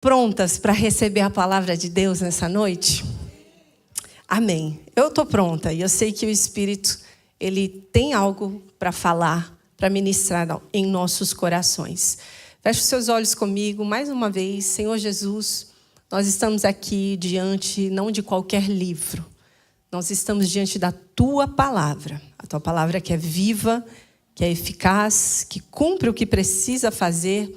prontas para receber a palavra de Deus nessa noite? Amém. Eu estou pronta e eu sei que o Espírito, ele tem algo para falar, para ministrar em nossos corações. Feche os seus olhos comigo mais uma vez. Senhor Jesus, nós estamos aqui diante não de qualquer livro. Nós estamos diante da Tua palavra. A Tua palavra que é viva, que é eficaz, que cumpre o que precisa fazer.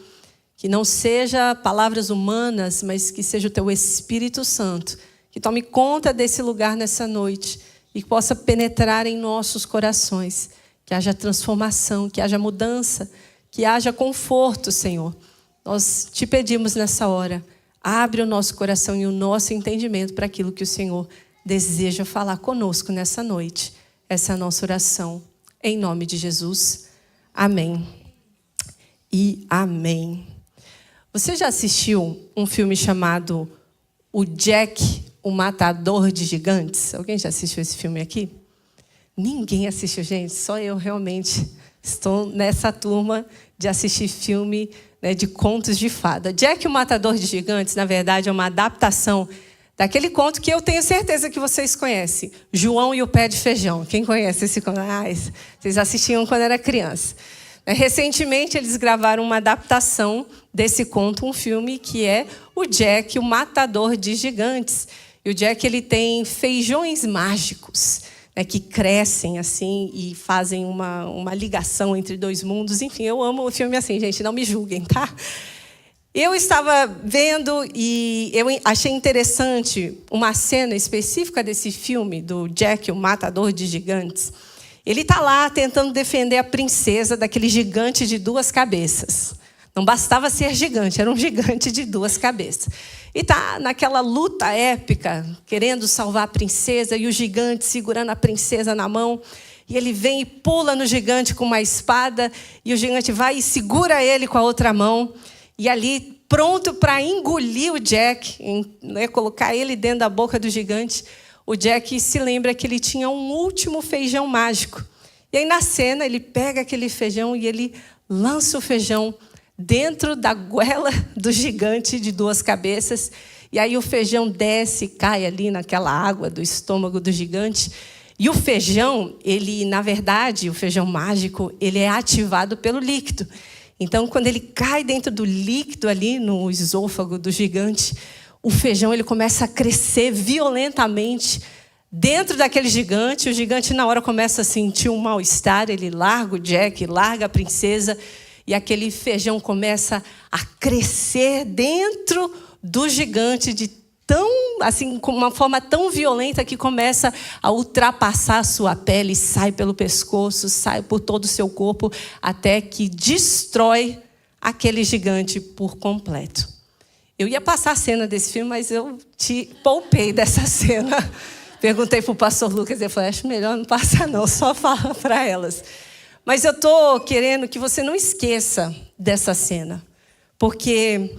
Que não seja palavras humanas, mas que seja o Teu Espírito Santo. Que tome conta desse lugar nessa noite. E que possa penetrar em nossos corações. Que haja transformação, que haja mudança. Que haja conforto, Senhor. Nós te pedimos nessa hora. Abre o nosso coração e o nosso entendimento para aquilo que o Senhor deseja falar conosco nessa noite. Essa é a nossa oração. Em nome de Jesus. Amém. E amém. Você já assistiu um filme chamado O Jack, o Matador de Gigantes? Alguém já assistiu esse filme aqui? Ninguém assistiu, gente. Só eu realmente estou nessa turma de assistir filme, né, de contos de fada. Jack, o Matador de Gigantes, na verdade, é uma adaptação daquele conto que eu tenho certeza que vocês conhecem. João e o Pé de Feijão. Quem conhece esse conto? Vocês assistiam quando era criança. Recentemente, eles gravaram uma adaptação desse conto, um filme que é o Jack, o Matador de Gigantes. E o Jack, ele tem feijões mágicos, né, que crescem assim e fazem uma ligação entre dois mundos. Enfim, eu amo o filme assim, gente, não me julguem, tá? Eu estava vendo e eu achei interessante uma cena específica desse filme, do Jack, o Matador de Gigantes. Ele está lá tentando defender a princesa daquele gigante de 2 cabeças. Não bastava ser gigante, era um gigante de 2 cabeças. E está naquela luta épica, querendo salvar a princesa, e o gigante segurando a princesa na mão. E ele vem e pula no gigante com uma espada, e o gigante vai e segura ele com a outra mão. E ali, pronto para engolir o Jack, né, colocar ele dentro da boca do gigante, o Jack se lembra que ele tinha um último feijão mágico. E aí, na cena, ele pega aquele feijão e ele lança o feijão dentro da goela do gigante de 2 cabeças. E aí o feijão desce e cai ali naquela água do estômago do gigante. E o feijão, ele, na verdade, o feijão mágico, ele é ativado pelo líquido. Então, quando ele cai dentro do líquido ali no esôfago do gigante, o feijão ele começa a crescer violentamente dentro daquele gigante. O gigante, na hora, começa a sentir um mal-estar. Ele larga o Jack, larga a princesa. E aquele feijão começa a crescer dentro do gigante com uma forma tão violenta que começa a ultrapassar a sua pele, sai pelo pescoço, sai por todo o seu corpo, até que destrói aquele gigante por completo. Eu ia passar a cena desse filme, mas eu te poupei dessa cena. Perguntei para o pastor Lucas, ele falou, acho melhor não passar não, só fala para elas. Mas eu estou querendo que você não esqueça dessa cena, porque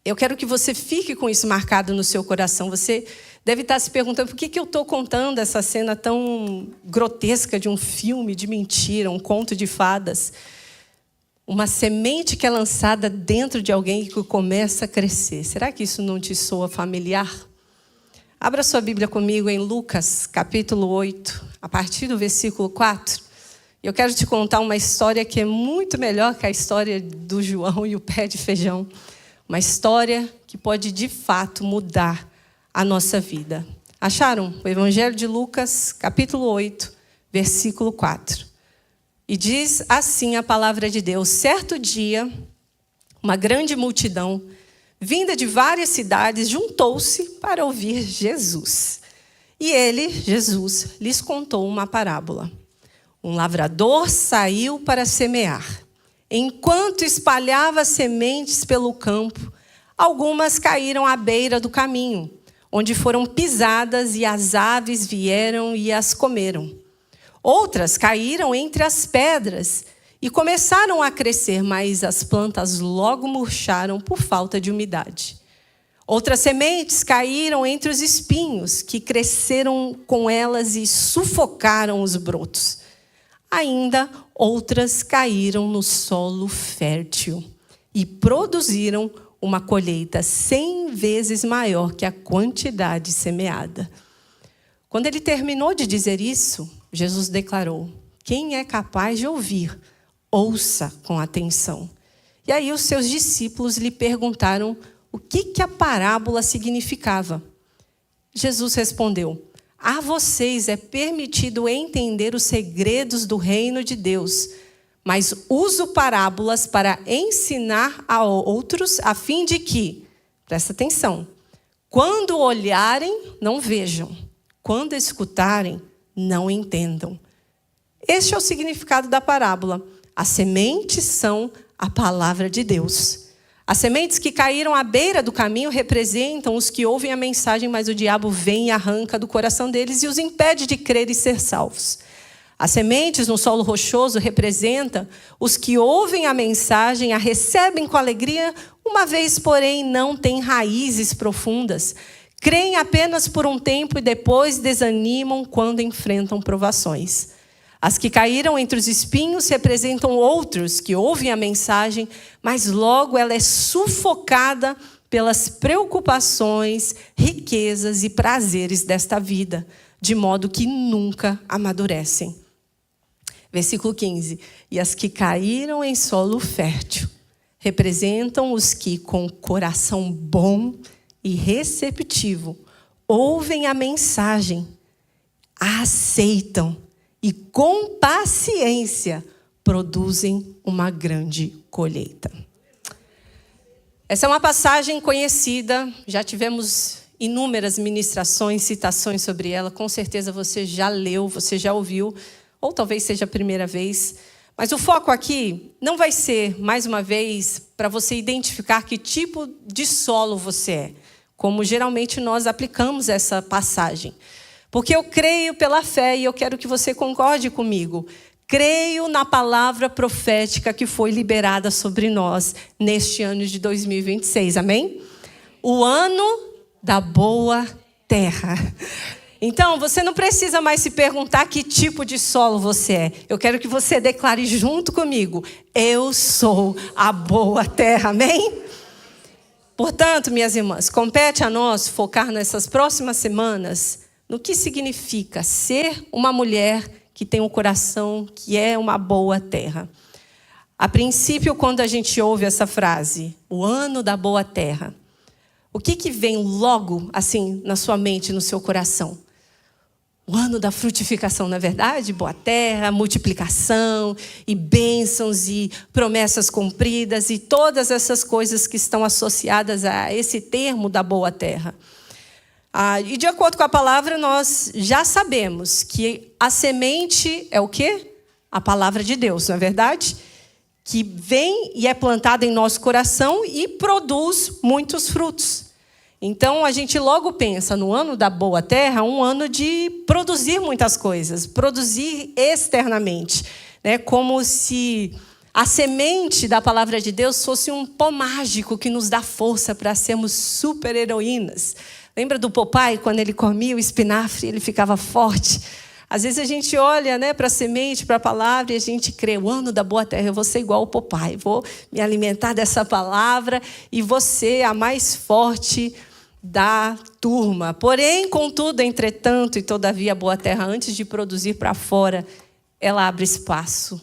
eu quero que você fique com isso marcado no seu coração. Você deve estar se perguntando por que eu estou contando essa cena tão grotesca de um filme de mentira, um conto de fadas. Uma semente que é lançada dentro de alguém que começa a crescer. Será que isso não te soa familiar? Abra sua Bíblia comigo em Lucas, capítulo 8, a partir do versículo 4. Eu quero te contar uma história que é muito melhor que a história do João e o pé de feijão. Uma história que pode, de fato, mudar a nossa vida. Acharam? O Evangelho de Lucas, capítulo 8, versículo 4. E diz assim a palavra de Deus. Certo dia, uma grande multidão, vinda de várias cidades, juntou-se para ouvir Jesus. E ele, Jesus, lhes contou uma parábola. Um lavrador saiu para semear. Enquanto espalhava sementes pelo campo, algumas caíram à beira do caminho, onde foram pisadas e as aves vieram e as comeram. Outras caíram entre as pedras e começaram a crescer, mas as plantas logo murcharam por falta de umidade. Outras sementes caíram entre os espinhos, que cresceram com elas e sufocaram os brotos. Ainda outras caíram no solo fértil e produziram uma colheita 100 vezes maior que a quantidade semeada. Quando ele terminou de dizer isso, Jesus declarou: quem é capaz de ouvir, ouça com atenção. E aí os seus discípulos lhe perguntaram o que a parábola significava. Jesus respondeu: a vocês é permitido entender os segredos do reino de Deus, mas uso parábolas para ensinar a outros, a fim de que, presta atenção, quando olharem, não vejam, quando escutarem, não entendam. Este é o significado da parábola. As sementes são a palavra de Deus. As sementes que caíram à beira do caminho representam os que ouvem a mensagem, mas o diabo vem e arranca do coração deles e os impede de crer e ser salvos. As sementes no solo rochoso representam os que ouvem a mensagem, a recebem com alegria, uma vez, porém, não têm raízes profundas. Creem apenas por um tempo e depois desanimam quando enfrentam provações. As que caíram entre os espinhos representam outros que ouvem a mensagem, mas logo ela é sufocada pelas preocupações, riquezas e prazeres desta vida, de modo que nunca amadurecem. Versículo 15. E as que caíram em solo fértil representam os que, com coração bom e receptivo, ouvem a mensagem, a aceitam e, com paciência, produzem uma grande colheita. Essa é uma passagem conhecida, já tivemos inúmeras ministrações, citações sobre ela, com certeza você já leu, você já ouviu, ou talvez seja a primeira vez. Mas o foco aqui não vai ser, mais uma vez, para você identificar que tipo de solo você é, como geralmente nós aplicamos essa passagem. Porque eu creio pela fé e eu quero que você concorde comigo. Creio na palavra profética que foi liberada sobre nós neste ano de 2026, amém? O ano da boa terra. Então, você não precisa mais se perguntar que tipo de solo você é. Eu quero que você declare junto comigo: eu sou a boa terra, amém? Portanto, minhas irmãs, compete a nós focar nessas próximas semanas no que significa ser uma mulher que tem um coração que é uma boa terra. A princípio, quando a gente ouve essa frase, o ano da boa terra, o que vem logo assim na sua mente, no seu coração? O ano da frutificação, não é verdade? Boa terra, multiplicação e bênçãos e promessas cumpridas e todas essas coisas que estão associadas a esse termo da boa terra. E de acordo com a palavra, nós já sabemos que a semente é o quê? A palavra de Deus, não é verdade? Que vem e é plantada em nosso coração e produz muitos frutos. Então, a gente logo pensa no ano da boa terra, um ano de produzir muitas coisas, produzir externamente, né? Como se a semente da palavra de Deus fosse um pó mágico que nos dá força para sermos super-heroínas. Lembra do Popeye, quando ele comia o espinafre, ele ficava forte? Às vezes a gente olha, né, para a semente, para a palavra, e a gente crê: o ano da boa terra, eu vou ser igual o Popeye, vou me alimentar dessa palavra e vou ser a mais forte da turma. Porém, contudo, entretanto e todavia, a boa terra, antes de produzir para fora, ela abre espaço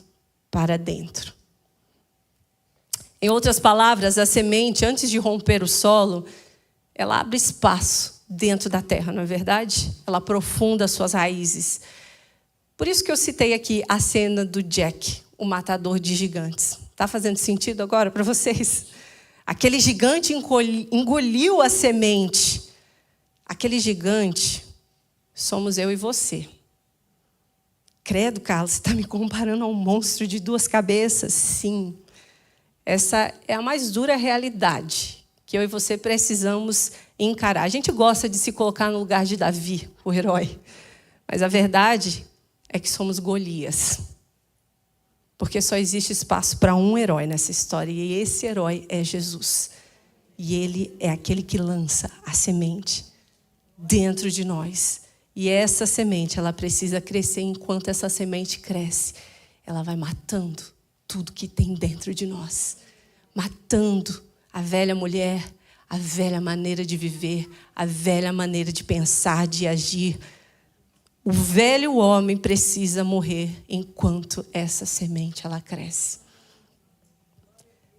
para dentro. Em outras palavras, a semente, antes de romper o solo, ela abre espaço dentro da terra, não é verdade? Ela aprofunda as suas raízes. Por isso que eu citei aqui a cena do Jack, o matador de gigantes. Está fazendo sentido agora para vocês? Aquele gigante engoliu a semente. Aquele gigante somos eu e você. Credo, Carlos, você está me comparando a um monstro de 2 cabeças? Sim. Essa é a mais dura realidade que eu e você precisamos encarar. A gente gosta de se colocar no lugar de Davi, o herói. Mas a verdade é que somos Golias. Porque só existe espaço para um herói nessa história. E esse herói é Jesus. E ele é aquele que lança a semente dentro de nós. E essa semente, ela precisa crescer. Enquanto essa semente cresce, ela vai matando tudo que tem dentro de nós. Matando A velha mulher, a velha maneira de viver, a velha maneira de pensar, de agir. O velho homem precisa morrer enquanto essa semente ela cresce.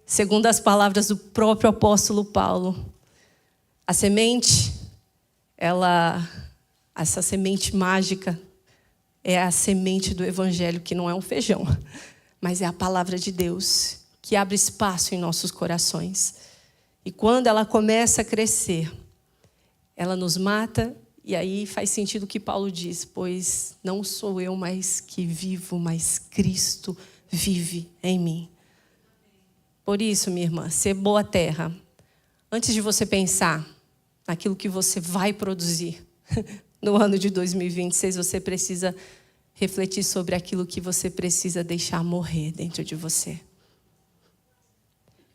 Segundo as palavras do próprio apóstolo Paulo, a semente, essa semente mágica é a semente do evangelho, que não é um feijão, mas é a palavra de Deus, que abre espaço em nossos corações. E quando ela começa a crescer, ela nos mata. E aí faz sentido o que Paulo diz, pois não sou eu mais que vivo, mas Cristo vive em mim. Por isso, minha irmã, ser boa terra. Antes de você pensar naquilo que você vai produzir no ano de 2026, você precisa refletir sobre aquilo que você precisa deixar morrer dentro de você.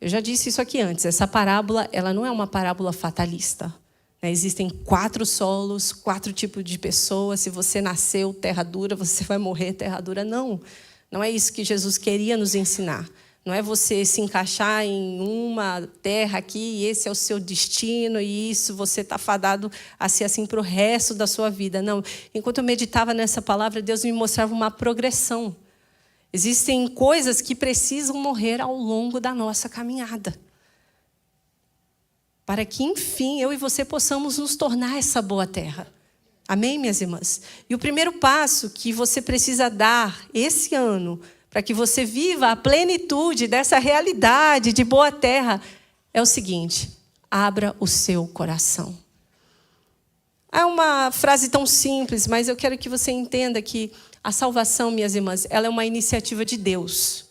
Eu já disse isso aqui antes, essa parábola, ela não é uma parábola fatalista. Existem 4 solos, 4 tipos de pessoas. Se você nasceu terra dura, você vai morrer terra dura. Não é isso que Jesus queria nos ensinar. Não é você se encaixar em uma terra aqui e esse é o seu destino e isso você está fadado a ser assim para o resto da sua vida. Não. Enquanto eu meditava nessa palavra, Deus me mostrava uma progressão. Existem coisas que precisam morrer ao longo da nossa caminhada, para que, enfim, eu e você possamos nos tornar essa boa terra. Amém, minhas irmãs? E o primeiro passo que você precisa dar esse ano, para que você viva a plenitude dessa realidade de boa terra, é o seguinte: abra o seu coração. É uma frase tão simples, mas eu quero que você entenda que a salvação, minhas irmãs, ela é uma iniciativa de Deus.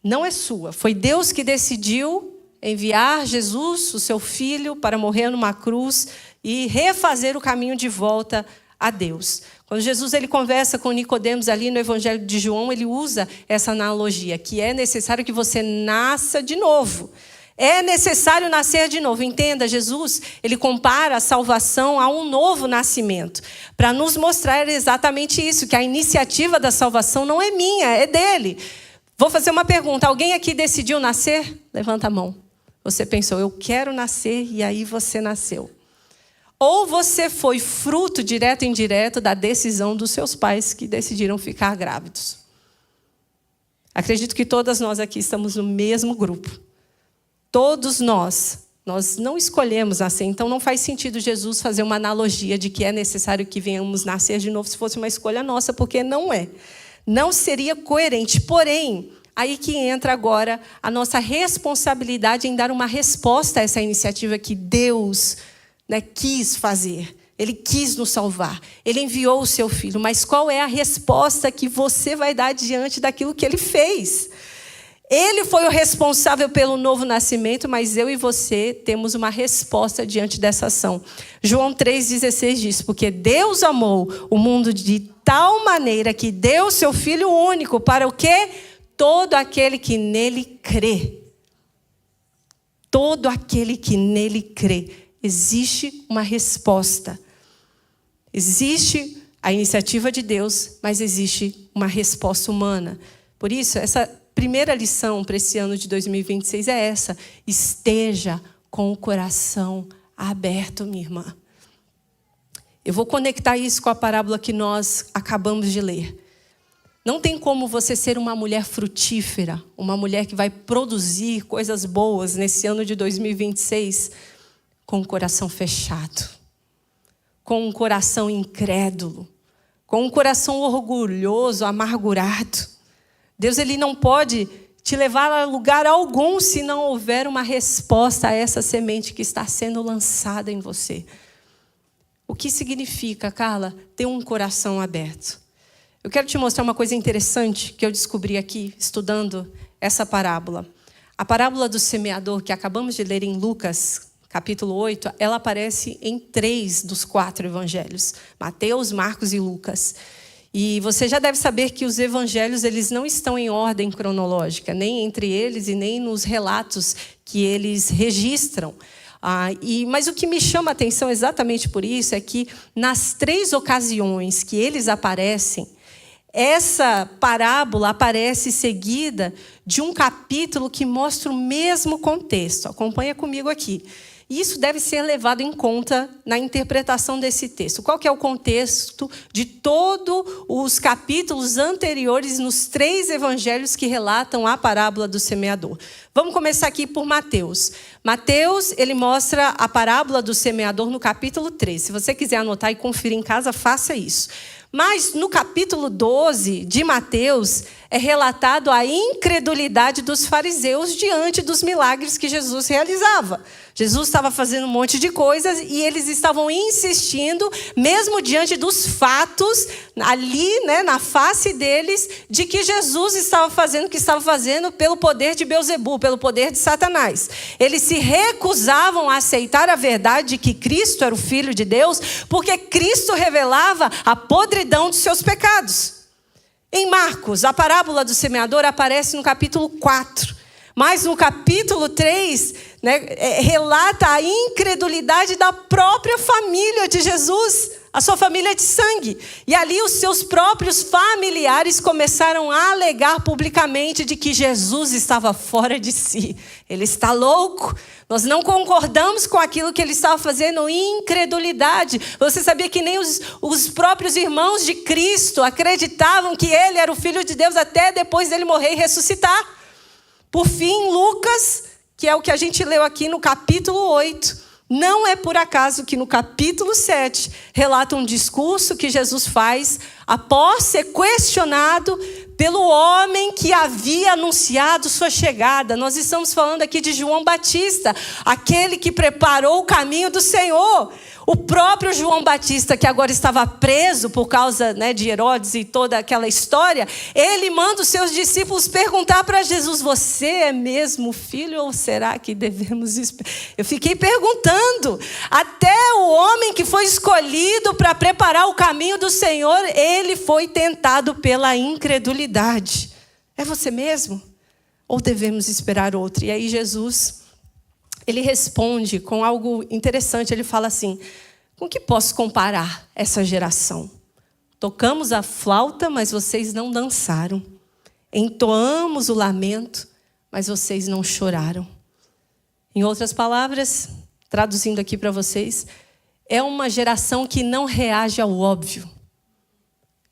Não é sua. Foi Deus que decidiu enviar Jesus, o seu filho, para morrer numa cruz e refazer o caminho de volta a Deus. Quando Jesus ele conversa com Nicodemos ali no Evangelho de João, ele usa essa analogia, que é necessário que você nasça de novo. É necessário nascer de novo. Entenda, Jesus, ele compara a salvação a um novo nascimento, para nos mostrar exatamente isso, que a iniciativa da salvação não é minha, é dele. Vou fazer uma pergunta. Alguém aqui decidiu nascer? Levanta a mão. Você pensou, eu quero nascer, e aí você nasceu. Ou você foi fruto direto e indireto da decisão dos seus pais que decidiram ficar grávidos. Acredito que todas nós aqui estamos no mesmo grupo. Todos nós não escolhemos nascer, então não faz sentido Jesus fazer uma analogia de que é necessário que venhamos nascer de novo se fosse uma escolha nossa, porque não é. Não seria coerente, porém, aí que entra agora a nossa responsabilidade em dar uma resposta a essa iniciativa que Deus quis fazer. Ele quis nos salvar. Ele enviou o seu filho. Mas qual é a resposta que você vai dar diante daquilo que ele fez? Ele foi o responsável pelo novo nascimento, mas eu e você temos uma resposta diante dessa ação. João 3,16 diz, porque Deus amou o mundo de tal maneira que deu o seu Filho único para o quê? Todo aquele que nele crê. Todo aquele que nele crê. Existe uma resposta. Existe a iniciativa de Deus, mas existe uma resposta humana. Por isso, essa primeira lição para esse ano de 2026 é essa. Esteja com o coração aberto, minha irmã. Eu vou conectar isso com a parábola que nós acabamos de ler. Não tem como você ser uma mulher frutífera, uma mulher que vai produzir coisas boas nesse ano de 2026 com o coração fechado, com um coração incrédulo, com um coração orgulhoso, amargurado. Deus ele não pode te levar a lugar algum se não houver uma resposta a essa semente que está sendo lançada em você. O que significa, Carla, ter um coração aberto? Eu quero te mostrar uma coisa interessante que eu descobri aqui, estudando essa parábola. A parábola do semeador, que acabamos de ler em Lucas, capítulo 8, ela aparece em 3 dos 4 evangelhos. Mateus, Marcos e Lucas. E você já deve saber que os evangelhos eles não estão em ordem cronológica, nem entre eles e nem nos relatos que eles registram. Mas o que me chama a atenção exatamente por isso é que nas 3 ocasiões que eles aparecem, essa parábola aparece seguida de um capítulo que mostra o mesmo contexto. Acompanha comigo aqui. E isso deve ser levado em conta na interpretação desse texto. Qual que é o contexto de todos os capítulos anteriores nos 3 evangelhos que relatam a parábola do semeador? Vamos começar aqui por Mateus. Mateus, ele mostra a parábola do semeador no capítulo 3. Se você quiser anotar e conferir em casa, faça isso. Mas no capítulo 12 de Mateus, é relatado a incredulidade dos fariseus diante dos milagres que Jesus realizava. Jesus estava fazendo um monte de coisas e eles estavam insistindo, mesmo diante dos fatos, ali, na face deles, de que Jesus estava fazendo o que estava fazendo pelo poder de Beelzebul, pelo poder de Satanás. Eles se recusavam a aceitar a verdade de que Cristo era o Filho de Deus, porque Cristo revelava a podridão dos seus pecados. Em Marcos, a parábola do semeador aparece no capítulo 4. Mas no capítulo 3, relata a incredulidade da própria família de Jesus, a sua família de sangue. E ali os seus próprios familiares começaram a alegar publicamente de que Jesus estava fora de si. Ele está louco. Nós não concordamos com aquilo que ele estava fazendo, incredulidade. Você sabia que nem os próprios irmãos de Cristo acreditavam que ele era o Filho de Deus até depois dele morrer e ressuscitar? Por fim, Lucas, que é o que a gente leu aqui no capítulo 8, não é por acaso que no capítulo 7 relata um discurso que Jesus faz após ser questionado pelo homem que havia anunciado sua chegada. Nós estamos falando aqui de João Batista, aquele que preparou o caminho do Senhor. O próprio João Batista, que agora estava preso por causa de Herodes e toda aquela história, ele manda os seus discípulos perguntar para Jesus: você é mesmo filho ou será que devemos esperar? Eu fiquei perguntando. Até o homem que foi escolhido para preparar o caminho do Senhor, ele foi tentado pela incredulidade. É você mesmo? Ou devemos esperar outro? E aí Jesus, ele responde com algo interessante. Ele fala assim: com que posso comparar essa geração? Tocamos a flauta, mas vocês não dançaram. Entoamos o lamento, mas vocês não choraram. Em outras palavras, traduzindo aqui para vocês, é uma geração que não reage ao óbvio.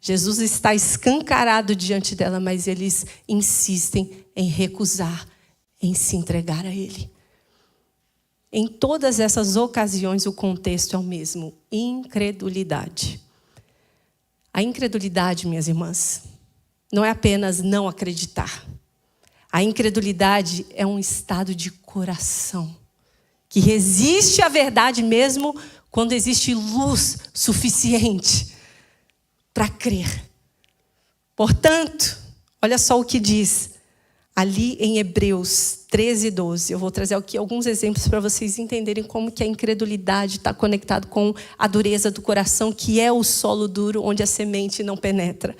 Jesus está escancarado diante dela, mas eles insistem em recusar, em se entregar a ele. Em todas essas ocasiões, o contexto é o mesmo: incredulidade. A incredulidade, minhas irmãs, não é apenas não acreditar. A incredulidade é um estado de coração que resiste à verdade mesmo quando existe luz suficiente para crer. Portanto, olha só o que diz ali em Hebreus 13:12. Eu vou trazer aqui alguns exemplos para vocês entenderem como que a incredulidade está conectada com a dureza do coração, que é o solo duro onde a semente não penetra.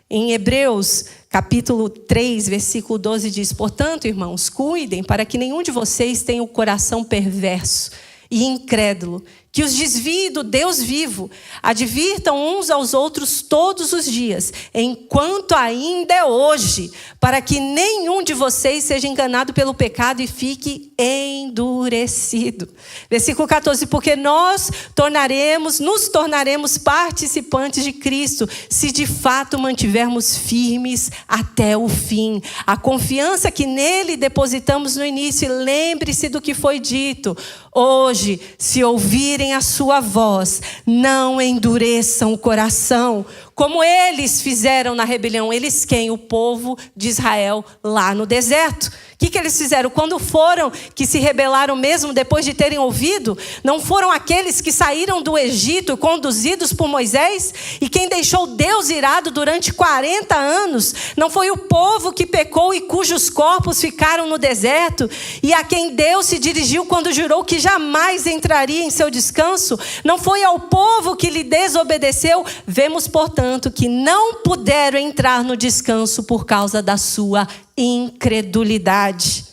Em Hebreus, capítulo 3, versículo 12 diz: portanto, irmãos, cuidem para que nenhum de vocês tenha o coração perverso e incrédulo, que os desvie do Deus vivo. Advirtam uns aos outros todos os dias, enquanto ainda é hoje, para que nenhum de vocês seja enganado pelo pecado e fique endurecido. Versículo 14: porque nos tornaremos participantes de Cristo, se de fato mantivermos firmes até o fim. A confiança que nele depositamos no início, e lembre-se do que foi dito: hoje, se ouvirem a sua voz, não endureçam o coração, como eles fizeram na rebelião. Eles quem? O povo de Israel lá no deserto. O que eles fizeram? Quando foram que se rebelaram mesmo depois de terem ouvido? Não foram aqueles que saíram do Egito conduzidos por Moisés? E quem deixou Deus irado durante 40 anos? Não foi o povo que pecou e cujos corpos ficaram no deserto? E a quem Deus se dirigiu quando jurou que jamais entraria em seu descanso? Não foi ao povo que lhe desobedeceu? Vemos, portanto, que não puderam entrar no descanso por causa da sua incredulidade.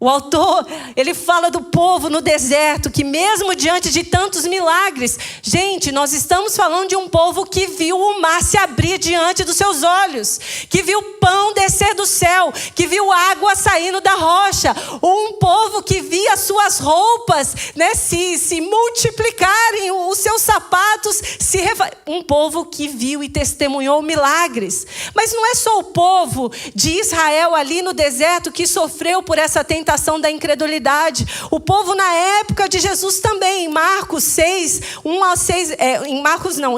O autor, ele fala do povo no deserto, que mesmo diante de tantos milagres, gente, nós estamos falando de um povo que viu o mar se abrir diante dos seus olhos, que viu pão descer do céu, que viu água saindo da rocha, um povo que via suas roupas, né, se multiplicarem, os seus sapatos, um povo que viu e testemunhou milagres. Mas não é só o povo de Israel ali no deserto que sofreu por essa tentação da incredulidade. O povo na época de Jesus também, em Marcos 6, 1 a 6,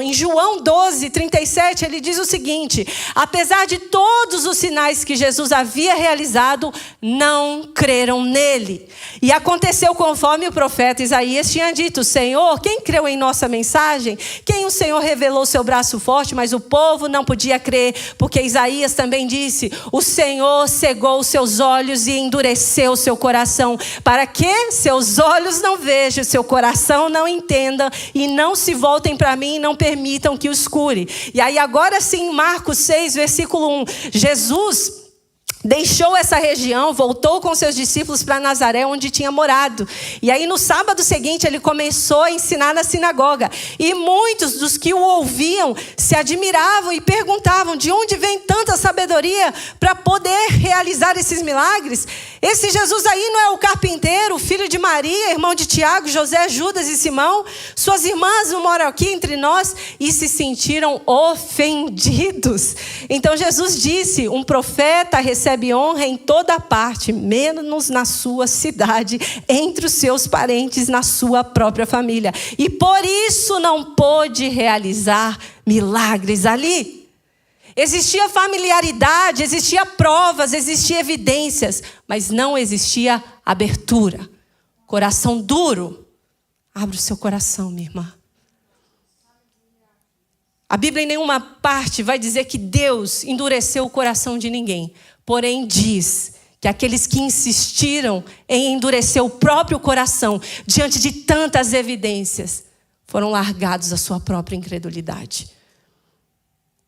em João 12, 37, ele diz o seguinte: apesar de todos os sinais que Jesus havia realizado, não creram nele. E aconteceu conforme o profeta Isaías tinha dito: Senhor, quem creu em nossa mensagem? Quem o Senhor revelou seu braço forte? Mas o povo não podia crer, porque Isaías também disse: o Senhor cegou os seus olhos e endureceu o seu coração, para que seus olhos não vejam, seu coração não entenda, e não se voltem para mim e não permitam que os cure. E aí agora sim, Marcos 6, versículo 1, Jesus deixou essa região, voltou com seus discípulos para Nazaré, onde tinha morado. E aí no sábado seguinte ele começou a ensinar na sinagoga. E muitos dos que o ouviam se admiravam e perguntavam: de onde vem tanta sabedoria para poder realizar esses milagres? Esse Jesus aí não é o carpinteiro, filho de Maria, irmão de Tiago, José, Judas e Simão? Suas irmãs não moram aqui entre nós? E se sentiram ofendidos. Então Jesus disse: um profeta recebe honra em toda parte, menos na sua cidade, entre os seus parentes, na sua própria família. E por isso não pôde realizar milagres ali. Existia familiaridade, existia provas, existia evidências, mas não existia abertura. Coração duro. Abra o seu coração, minha irmã. A Bíblia em nenhuma parte vai dizer que Deus endureceu o coração de ninguém. Porém diz que aqueles que insistiram em endurecer o próprio coração diante de tantas evidências foram largados à sua própria incredulidade.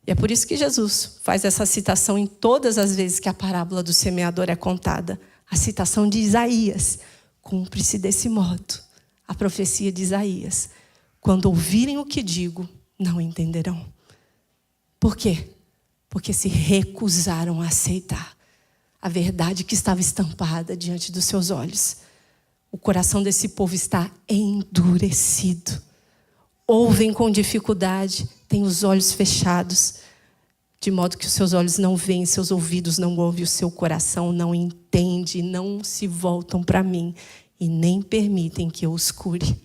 E é por isso que Jesus faz essa citação em todas as vezes que a parábola do semeador é contada. A citação de Isaías: cumpre-se desse modo a profecia de Isaías: quando ouvirem o que digo, não entenderão. Por quê? Porque se recusaram a aceitar a verdade que estava estampada diante dos seus olhos. O coração desse povo está endurecido. Ouvem com dificuldade, têm os olhos fechados, de modo que os seus olhos não veem, seus ouvidos não ouvem, o seu coração não entende, não se voltam para mim e nem permitem que eu os cure.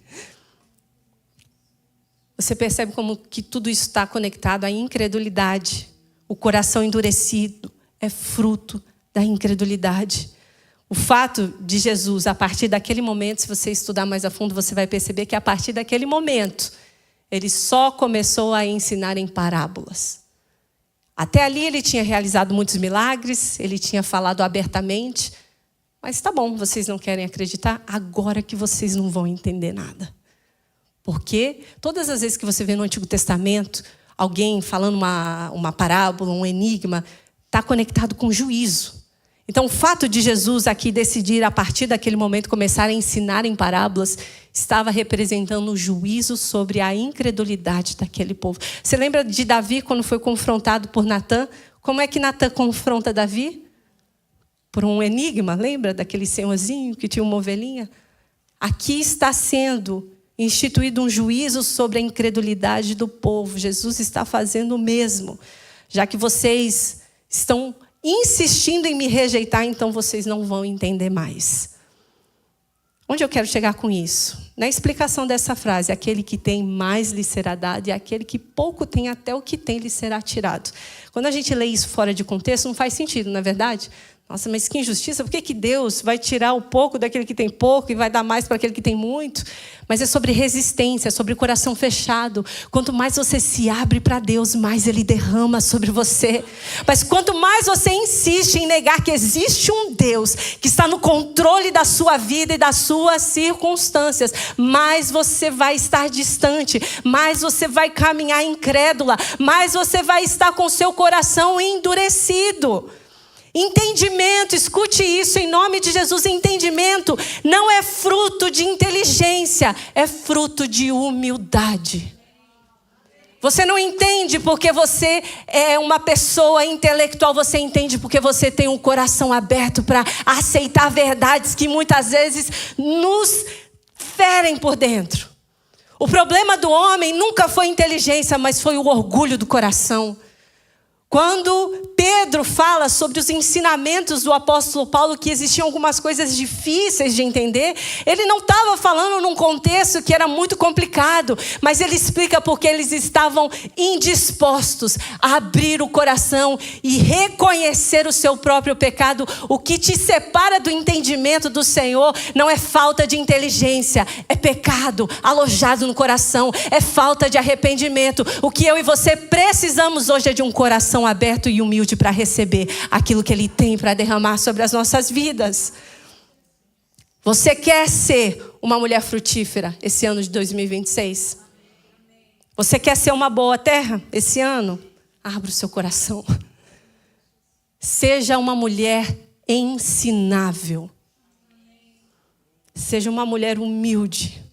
Você percebe como que tudo isso está conectado à incredulidade. O coração endurecido é fruto da incredulidade. O fato de Jesus, a partir daquele momento, se você estudar mais a fundo, você vai perceber que a partir daquele momento, ele só começou a ensinar em parábolas. Até ali ele tinha realizado muitos milagres, ele tinha falado abertamente, mas tá bom, vocês não querem acreditar? Agora que vocês não vão entender nada. Porque todas as vezes que você vê no Antigo Testamento alguém falando uma parábola, um enigma, está conectado com juízo. Então, o fato de Jesus aqui decidir, a partir daquele momento, começar a ensinar em parábolas, estava representando o juízo sobre a incredulidade daquele povo. Você lembra de Davi, quando foi confrontado por Natã? Como é que Natã confronta Davi? Por um enigma, lembra daquele senhorzinho que tinha uma ovelhinha? Aqui está sendo instituído um juízo sobre a incredulidade do povo. Jesus está fazendo o mesmo. Já que vocês estão insistindo em me rejeitar, então vocês não vão entender mais. Onde eu quero chegar com isso? Na explicação dessa frase: aquele que tem, mais lhe será dado, e aquele que pouco tem, até o que tem lhe será tirado. Quando a gente lê isso fora de contexto, não faz sentido, não é verdade? Nossa, mas que injustiça, por que Deus vai tirar o pouco daquele que tem pouco e vai dar mais para aquele que tem muito? Mas é sobre resistência, é sobre coração fechado. Quanto mais você se abre para Deus, mais Ele derrama sobre você. Mas quanto mais você insiste em negar que existe um Deus que está no controle da sua vida e das suas circunstâncias, mais você vai estar distante, mais você vai caminhar incrédula, mais você vai estar com seu coração endurecido. Entendimento, escute isso em nome de Jesus. Entendimento não é fruto de inteligência, é fruto de humildade. Você não entende porque você é uma pessoa intelectual, você entende porque você tem um coração aberto para aceitar verdades que muitas vezes nos ferem por dentro. O problema do homem nunca foi inteligência, mas foi o orgulho do coração. Quando Pedro fala sobre os ensinamentos do apóstolo Paulo, que existiam algumas coisas difíceis de entender, ele não estava falando num contexto que era muito complicado, mas ele explica porque eles estavam indispostos a abrir o coração e reconhecer o seu próprio pecado. O que te separa do entendimento do Senhor não é falta de inteligência, é pecado alojado no coração, é falta de arrependimento. O que eu e você precisamos hoje é de um coração aberto e humilde para receber aquilo que Ele tem para derramar sobre as nossas vidas. Você quer ser uma mulher frutífera esse ano de 2026? Você quer ser uma boa terra esse ano? Abra o seu coração. Seja uma mulher ensinável. Seja uma mulher humilde.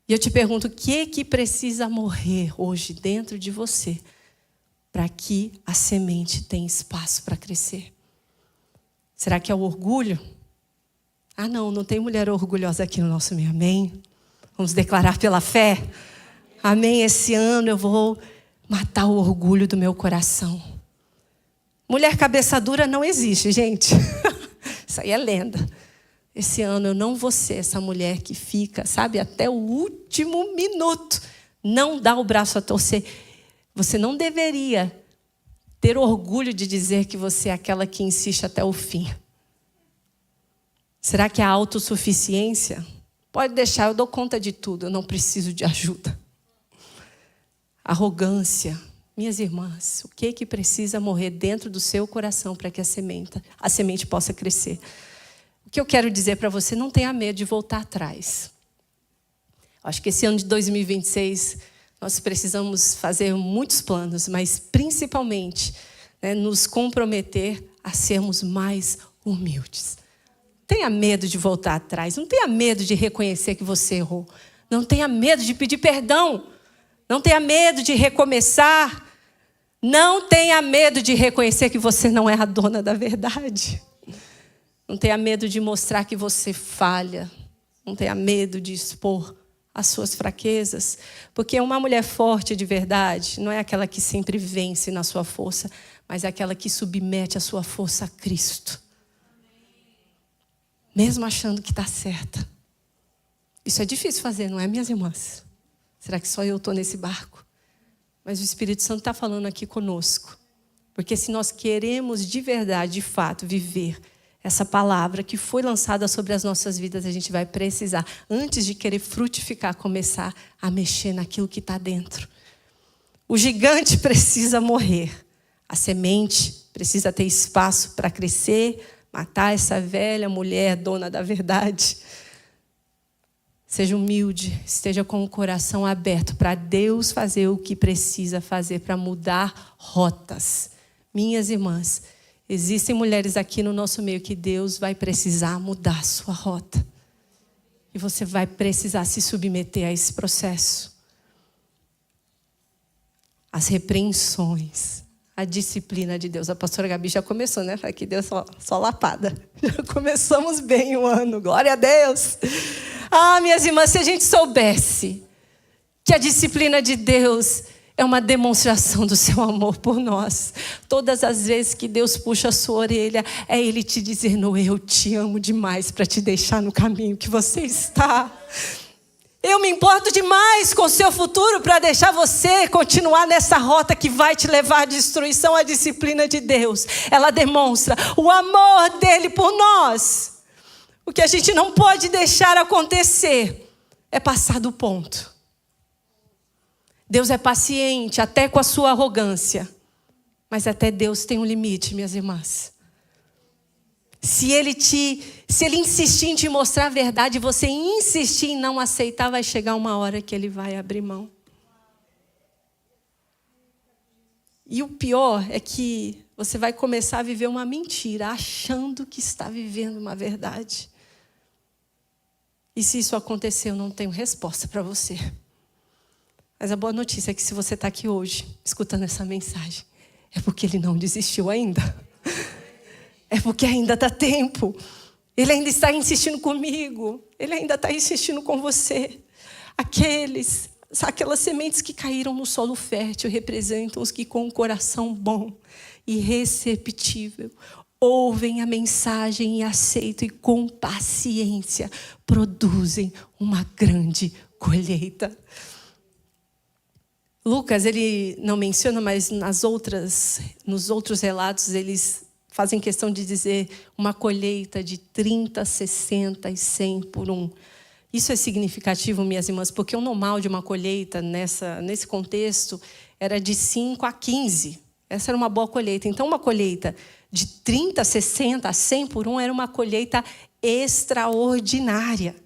E eu te pergunto, o que precisa morrer hoje dentro de você para que a semente tenha espaço para crescer? Será que é o orgulho? Ah, não tem mulher orgulhosa aqui no nosso meio, amém? Vamos declarar pela fé? Amém, esse ano eu vou matar o orgulho do meu coração. Mulher cabeça dura não existe, gente. Isso aí é lenda. Esse ano eu não vou ser essa mulher que fica, sabe, até o último minuto. Não dá o braço a torcer. Você não deveria ter orgulho de dizer que você é aquela que insiste até o fim. Será que a autossuficiência? Pode deixar, eu dou conta de tudo, eu não preciso de ajuda. Arrogância. Minhas irmãs, o que precisa morrer dentro do seu coração para que a semente possa crescer? O que eu quero dizer para você, não tenha medo de voltar atrás. Acho que esse ano de 2026... nós precisamos fazer muitos planos, mas principalmente nos comprometer a sermos mais humildes. Não tenha medo de voltar atrás, não tenha medo de reconhecer que você errou. Não tenha medo de pedir perdão, não tenha medo de recomeçar. Não tenha medo de reconhecer que você não é a dona da verdade. Não tenha medo de mostrar que você falha. Não tenha medo de expor as suas fraquezas, porque uma mulher forte de verdade não é aquela que sempre vence na sua força, mas é aquela que submete a sua força a Cristo. Mesmo achando que está certa. Isso é difícil fazer, não é, minhas irmãs? Será que só eu estou nesse barco? Mas o Espírito Santo está falando aqui conosco. Porque se nós queremos de verdade, de fato, viver essa palavra que foi lançada sobre as nossas vidas, a gente vai precisar, antes de querer frutificar, começar a mexer naquilo que está dentro. O gigante precisa morrer. A semente precisa ter espaço para crescer, matar essa velha mulher dona da verdade. Seja humilde, esteja com o coração aberto para Deus fazer o que precisa fazer para mudar rotas. Minhas irmãs, existem mulheres aqui no nosso meio que Deus vai precisar mudar sua rota. E você vai precisar se submeter a esse processo. As repreensões, a disciplina de Deus. A pastora Gabi já começou, né? Aqui deu só lapada. Já começamos bem o ano, glória a Deus. Ah, minhas irmãs, se a gente soubesse que a disciplina de Deus é uma demonstração do seu amor por nós. Todas as vezes que Deus puxa a sua orelha, é Ele te dizendo, eu te amo demais para te deixar no caminho que você está. Eu me importo demais com o seu futuro para deixar você continuar nessa rota que vai te levar à destruição. A disciplina de Deus, ela demonstra o amor dele por nós. O que a gente não pode deixar acontecer é passar do ponto. Deus é paciente até com a sua arrogância. Mas até Deus tem um limite, minhas irmãs. Se ele insistir em te mostrar a verdade, você insistir em não aceitar, vai chegar uma hora que ele vai abrir mão. E o pior é que você vai começar a viver uma mentira, achando que está vivendo uma verdade. E se isso acontecer, eu não tenho resposta para você. Mas a boa notícia é que se você está aqui hoje, escutando essa mensagem, é porque Ele não desistiu ainda. É porque ainda dá tempo. Ele ainda está insistindo comigo. Ele ainda está insistindo com você. Aquelas sementes que caíram no solo fértil representam os que com um coração bom e receptível ouvem a mensagem e aceitam e com paciência produzem uma grande colheita. Lucas, ele não menciona, mas nos outros relatos, eles fazem questão de dizer uma colheita de 30, 60 e 100 por um. Isso é significativo, minhas irmãs, porque o normal de uma colheita nesse contexto era de 5 a 15. Essa era uma boa colheita. Então, uma colheita de 30, 60 a 100 por um era uma colheita extraordinária.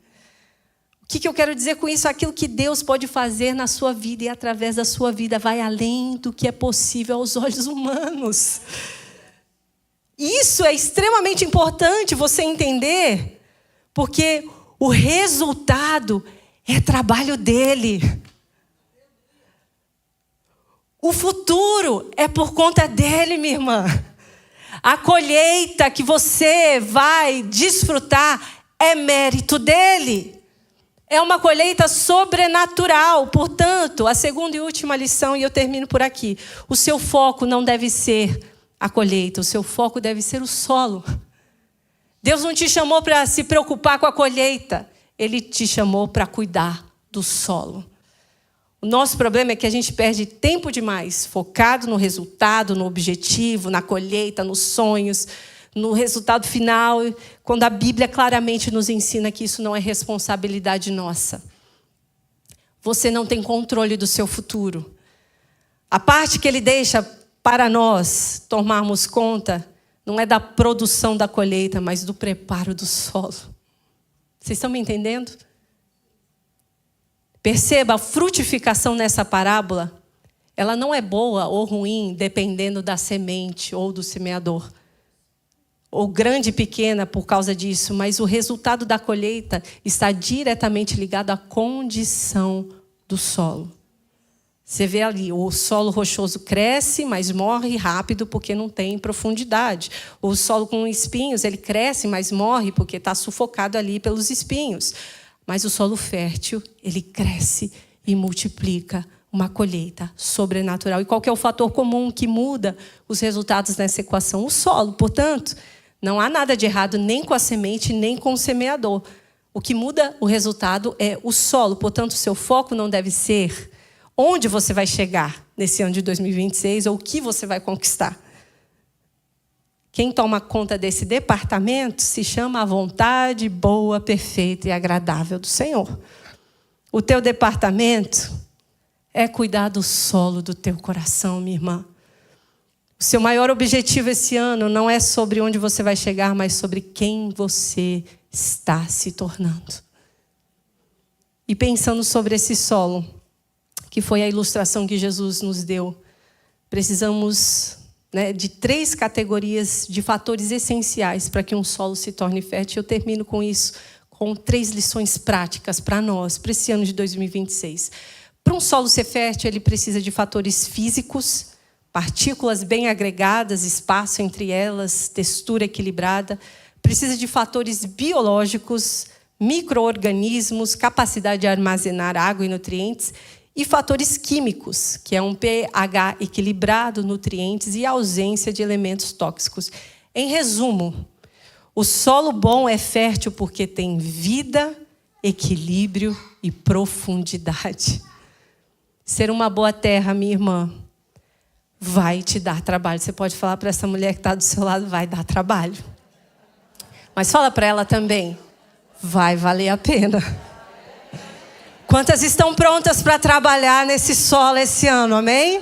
O que eu quero dizer com isso? Aquilo que Deus pode fazer na sua vida e através da sua vida vai além do que é possível aos olhos humanos. Isso é extremamente importante você entender, porque o resultado é trabalho dele. O futuro é por conta dele, minha irmã. A colheita que você vai desfrutar é mérito dele. É uma colheita sobrenatural. Portanto, a segunda e última lição, e eu termino por aqui. O seu foco não deve ser a colheita, o seu foco deve ser o solo. Deus não te chamou para se preocupar com a colheita. Ele te chamou para cuidar do solo. O nosso problema é que a gente perde tempo demais focado no resultado, no objetivo, na colheita, nos sonhos, no resultado final, quando a Bíblia claramente nos ensina que isso não é responsabilidade nossa. Você não tem controle do seu futuro. A parte que Ele deixa para nós tomarmos conta não é da produção da colheita, mas do preparo do solo. Vocês estão me entendendo? Perceba, a frutificação nessa parábola, ela não é boa ou ruim, dependendo da semente ou do semeador. Ou grande e pequena por causa disso, mas o resultado da colheita está diretamente ligado à condição do solo. Você vê ali, o solo rochoso cresce, mas morre rápido porque não tem profundidade. O solo com espinhos, ele cresce, mas morre porque está sufocado ali pelos espinhos. Mas o solo fértil, ele cresce e multiplica uma colheita sobrenatural. E qual que é o fator comum que muda os resultados nessa equação? O solo. Portanto, não há nada de errado nem com a semente, nem com o semeador. O que muda o resultado é o solo. Portanto, o seu foco não deve ser onde você vai chegar nesse ano de 2026 ou o que você vai conquistar. Quem toma conta desse departamento se chama a vontade boa, perfeita e agradável do Senhor. O teu departamento é cuidar do solo do teu coração, minha irmã. O seu maior objetivo esse ano não é sobre onde você vai chegar, mas sobre quem você está se tornando. E pensando sobre esse solo, que foi a ilustração que Jesus nos deu, precisamos de 3 categorias de fatores essenciais para que um solo se torne fértil. Eu termino com isso, com 3 lições práticas para nós, para esse ano de 2026. Para um solo ser fértil, ele precisa de fatores físicos, partículas bem agregadas, espaço entre elas, textura equilibrada. Precisa de fatores biológicos, micro-organismos, capacidade de armazenar água e nutrientes, e fatores químicos, que é um pH equilibrado, nutrientes e ausência de elementos tóxicos. Em resumo, o solo bom é fértil porque tem vida, equilíbrio e profundidade. Ser uma boa terra, minha irmã, vai te dar trabalho. Você pode falar para essa mulher que está do seu lado, vai dar trabalho. Mas fala para ela também, vai valer a pena. Quantas estão prontas para trabalhar nesse solo esse ano, amém?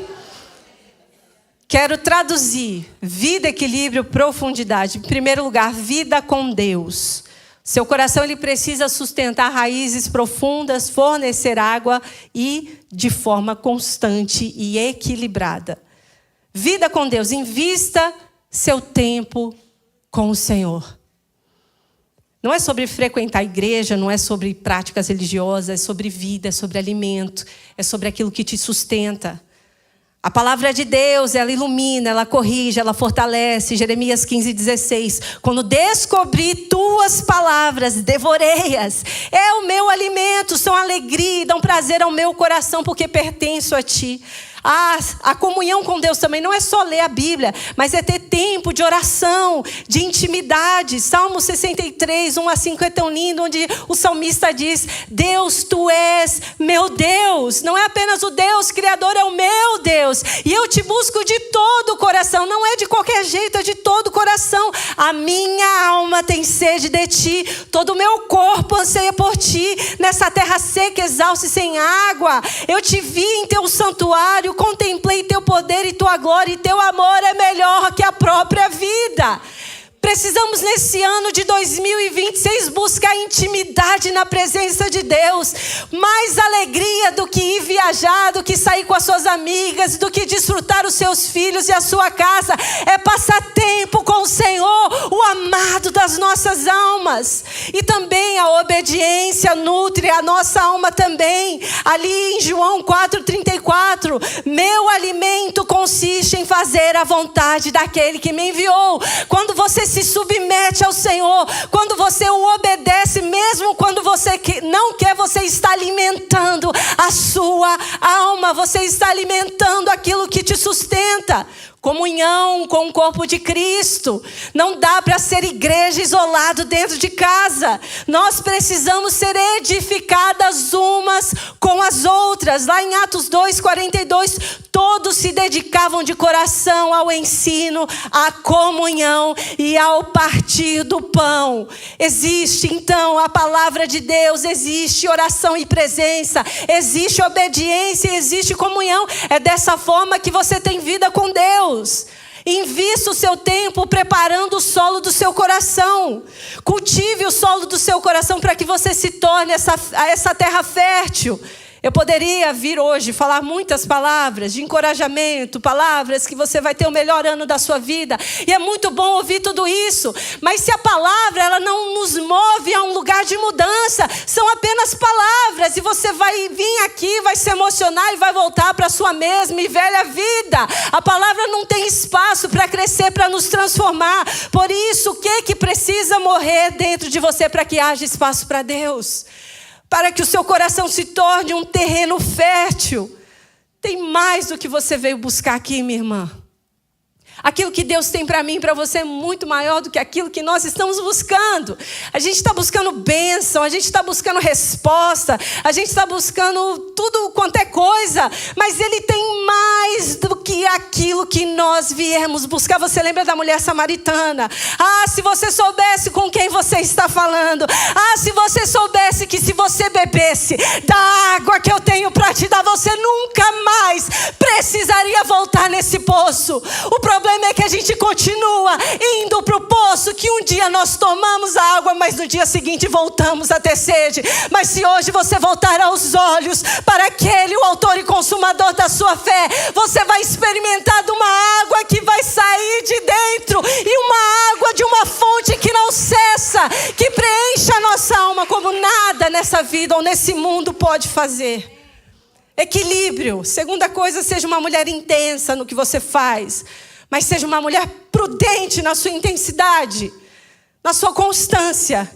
Quero traduzir vida, equilíbrio, profundidade. Em primeiro lugar, vida com Deus. Seu coração ele precisa sustentar raízes profundas, fornecer água e de forma constante e equilibrada. Vida com Deus. Invista seu tempo com o Senhor. Não é sobre frequentar a igreja, não é sobre práticas religiosas, é sobre vida, é sobre alimento, é sobre aquilo que te sustenta. A palavra de Deus, ela ilumina, ela corrige, ela fortalece. Jeremias 15:16. Quando descobri tuas palavras, devorei-as. É o meu alimento, são alegria, dão prazer ao meu coração, porque pertenço a ti. A comunhão com Deus também não é só ler a Bíblia, mas é ter tempo de oração, de intimidade. Salmo 63, 1-5 é tão lindo, onde o salmista diz: Deus, tu és meu Deus. Não é apenas o Deus criador, é o meu Deus. E eu te busco de todo o coração. Não é de qualquer jeito, é de todo o coração. A minha alma tem sede de ti, todo o meu corpo anseia por ti. Nessa terra seca, exausta e sem água, eu te vi em teu santuário, contemplei teu poder e tua glória, e teu amor é melhor que a própria vida. Precisamos nesse ano de 2026 buscar intimidade na presença de Deus. Mais alegria do que ir viajar, do que sair com as suas amigas, do que desfrutar os seus filhos e a sua casa. É passar tempo com o Senhor, o amado das nossas almas. E também a obediência nutre a nossa alma também. Ali em João 4:34, meu alimento consiste em fazer a vontade daquele que me enviou. Quando você se submete ao Senhor, quando você o obedece, mesmo quando você não quer, você está alimentando a sua alma, você está alimentando aquilo que te sustenta. Comunhão com o corpo de Cristo. Não dá para ser igreja isolado dentro de casa. Nós precisamos ser edificadas umas com as outras. Lá em Atos 2:42, todos se dedicavam de coração ao ensino, à comunhão e ao partir do pão. Existe então a palavra de Deus, existe oração e presença, existe obediência, existe comunhão. É dessa forma que você tem vida com Deus. Invista o seu tempo preparando o solo do seu coração. Cultive o solo do seu coração para que você se torne essa terra fértil. Eu poderia vir hoje falar muitas palavras de encorajamento, palavras que você vai ter o melhor ano da sua vida. E é muito bom ouvir tudo isso. Mas se a palavra ela não nos move a um lugar de mudança, são apenas palavras. E você vai vir aqui, vai se emocionar e vai voltar para a sua mesma e velha vida. A palavra não tem espaço para crescer, para nos transformar. Por isso, o que precisa morrer dentro de você para que haja espaço para Deus? Para que o seu coração se torne um terreno fértil. Tem mais do que você veio buscar aqui, minha irmã. Aquilo que Deus tem para mim e para você é muito maior do que aquilo que nós estamos buscando. A gente está buscando bênção, a gente está buscando resposta, a gente está buscando tudo quanto é coisa, mas Ele tem mais do que aquilo que nós viemos buscar. Você lembra da mulher samaritana? Ah, se você soubesse com quem você está falando. Ah, se você soubesse que se você bebesse da água que eu tenho para te dar, você nunca mais precisaria voltar nesse poço. O problema é que a gente continua indo para o poço que um dia nós tomamos a água, mas no dia seguinte voltamos a ter sede. Mas se hoje você voltar aos olhos para aquele, o autor e consumador da sua fé, você vai experimentar de uma água que vai sair de dentro, e uma água de uma fonte que não cessa, que preenche a nossa alma como nada nessa vida ou nesse mundo pode fazer. Equilíbrio. Segunda coisa, seja uma mulher intensa no que você faz, mas seja uma mulher prudente na sua intensidade, na sua constância.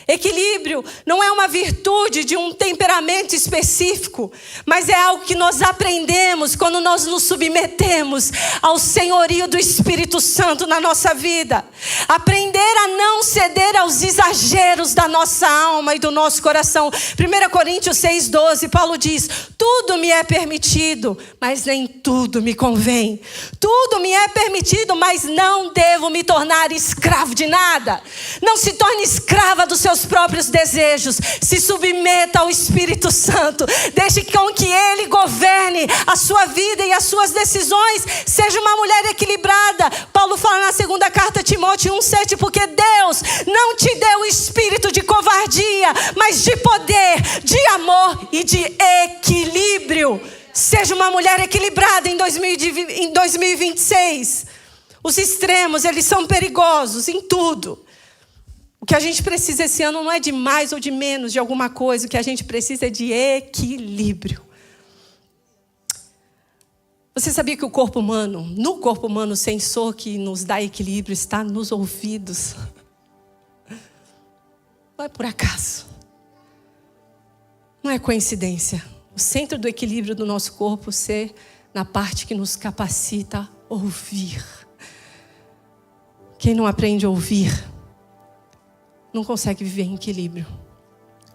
Equilíbrio não é uma virtude de um temperamento específico, mas é algo que nós aprendemos quando nós nos submetemos ao senhorio do Espírito Santo na nossa vida. Aprender a não ceder aos exageros da nossa alma e do nosso coração. 1 Coríntios 6:12, Paulo diz: tudo me é permitido, mas nem tudo me convém. Tudo me é permitido, mas não devo me tornar escravo de nada. Não se torne escrava dos seus próprios desejos. Se submeta ao Espírito Santo. Deixe com que Ele governe a sua vida e as suas decisões. Seja uma mulher equilibrada. Paulo fala na segunda carta a Timóteo 1:7, porque Deus não te deu o espírito de covardia, mas de poder, de amor e de equilíbrio. Seja uma mulher equilibrada em 2026. Os extremos, eles são perigosos em tudo. O que a gente precisa esse ano não é de mais ou de menos de alguma coisa. O que a gente precisa é de equilíbrio. Você sabia que no corpo humano, o sensor que nos dá equilíbrio está nos ouvidos? Não é por acaso. Não é coincidência. O centro do equilíbrio do nosso corpo ser na parte que nos capacita a ouvir. Quem não aprende a ouvir, não consegue viver em equilíbrio.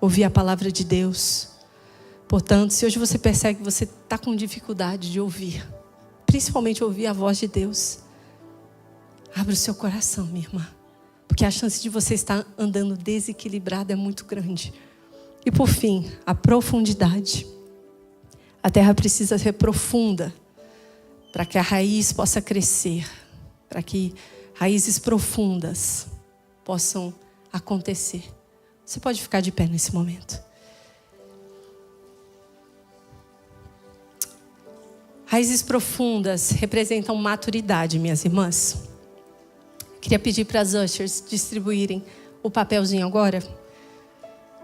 Ouvir a palavra de Deus. Portanto, se hoje você percebe que você está com dificuldade de ouvir, principalmente ouvir a voz de Deus, abra o seu coração, minha irmã. Porque a chance de você estar andando desequilibrado é muito grande. E por fim, a profundidade. A terra precisa ser profunda para que a raiz possa crescer, para que raízes profundas possam acontecer. Você pode ficar de pé nesse momento. Raízes profundas representam maturidade, minhas irmãs. Queria pedir para as ushers distribuírem o papelzinho agora.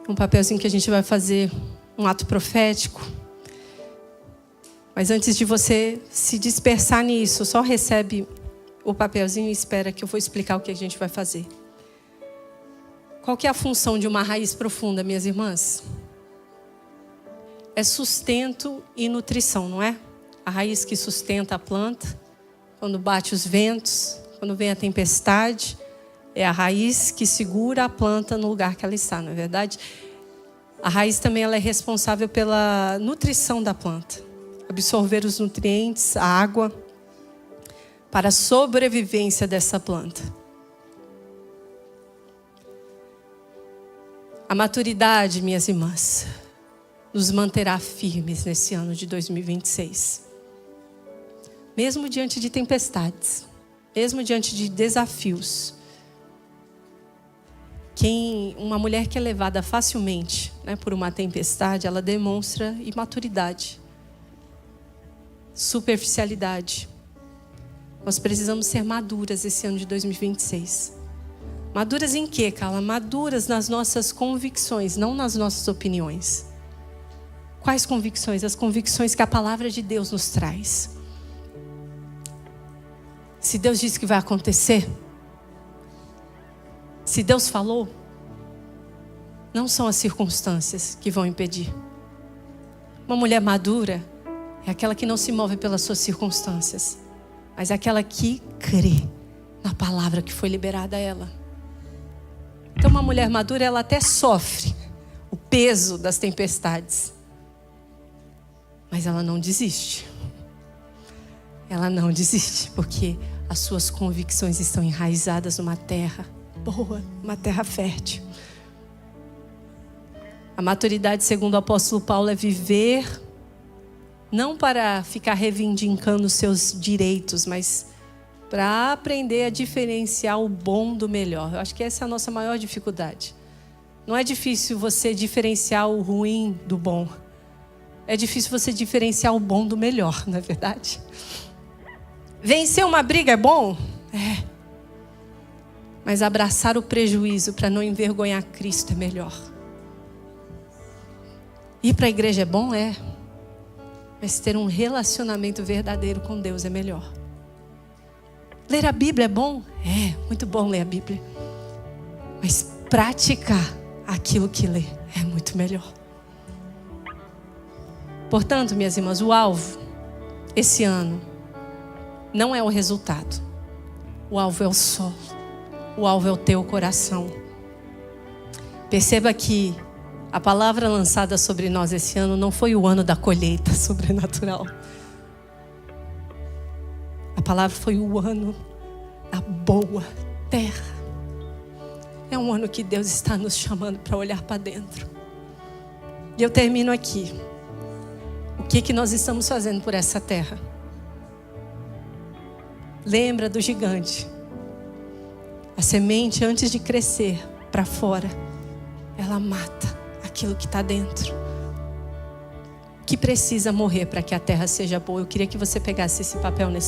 Um papelzinho que a gente vai fazer um ato profético. Mas antes de você se dispersar nisso, só recebe o papelzinho e espera que eu vou explicar o que a gente vai fazer. Qual que é a função de uma raiz profunda, minhas irmãs? É sustento e nutrição, não é? A raiz que sustenta a planta, quando bate os ventos, quando vem a tempestade, é a raiz que segura a planta no lugar que ela está, não é verdade? A raiz também ela é responsável pela nutrição da planta, absorver os nutrientes, a água, para a sobrevivência dessa planta. A maturidade, minhas irmãs, nos manterá firmes nesse ano de 2026. Mesmo diante de tempestades, mesmo diante de desafios. Uma mulher que é levada facilmente, por uma tempestade, ela demonstra imaturidade, superficialidade. Nós precisamos ser maduras esse ano de 2026. Maduras em quê, Carla? Maduras nas nossas convicções, não nas nossas opiniões. Quais convicções? As convicções que a palavra de Deus nos traz. Se Deus disse que vai acontecer, se Deus falou, não são as circunstâncias que vão impedir. Uma mulher madura é aquela que não se move pelas suas circunstâncias, mas é aquela que crê na palavra que foi liberada a ela. Então uma mulher madura, ela até sofre o peso das tempestades, mas ela não desiste. Ela não desiste, porque as suas convicções estão enraizadas numa terra boa, uma terra fértil. A maturidade, segundo o apóstolo Paulo, é viver não para ficar reivindicando os seus direitos, mas para aprender a diferenciar o bom do melhor. Eu acho que essa é a nossa maior dificuldade. Não é difícil você diferenciar o ruim do bom. É difícil você diferenciar o bom do melhor, não é verdade? Vencer uma briga é bom? É. Mas abraçar o prejuízo para não envergonhar Cristo é melhor. Ir para a igreja é bom? É. Mas ter um relacionamento verdadeiro com Deus é melhor. Ler a Bíblia é bom? É, muito bom ler a Bíblia. Mas praticar aquilo que lê é muito melhor. Portanto, minhas irmãs, o alvo esse ano não é o resultado. O alvo é o solo. O alvo é o teu coração. Perceba que a palavra lançada sobre nós esse ano não foi o ano da colheita sobrenatural. A palavra foi o ano da boa terra. É um ano que Deus está nos chamando para olhar para dentro. E eu termino aqui. O que nós estamos fazendo por essa terra? Lembra do gigante. A semente, antes de crescer para fora, ela mata aquilo que está dentro. Que precisa morrer para que a terra seja boa. Eu queria que você pegasse esse papel nesse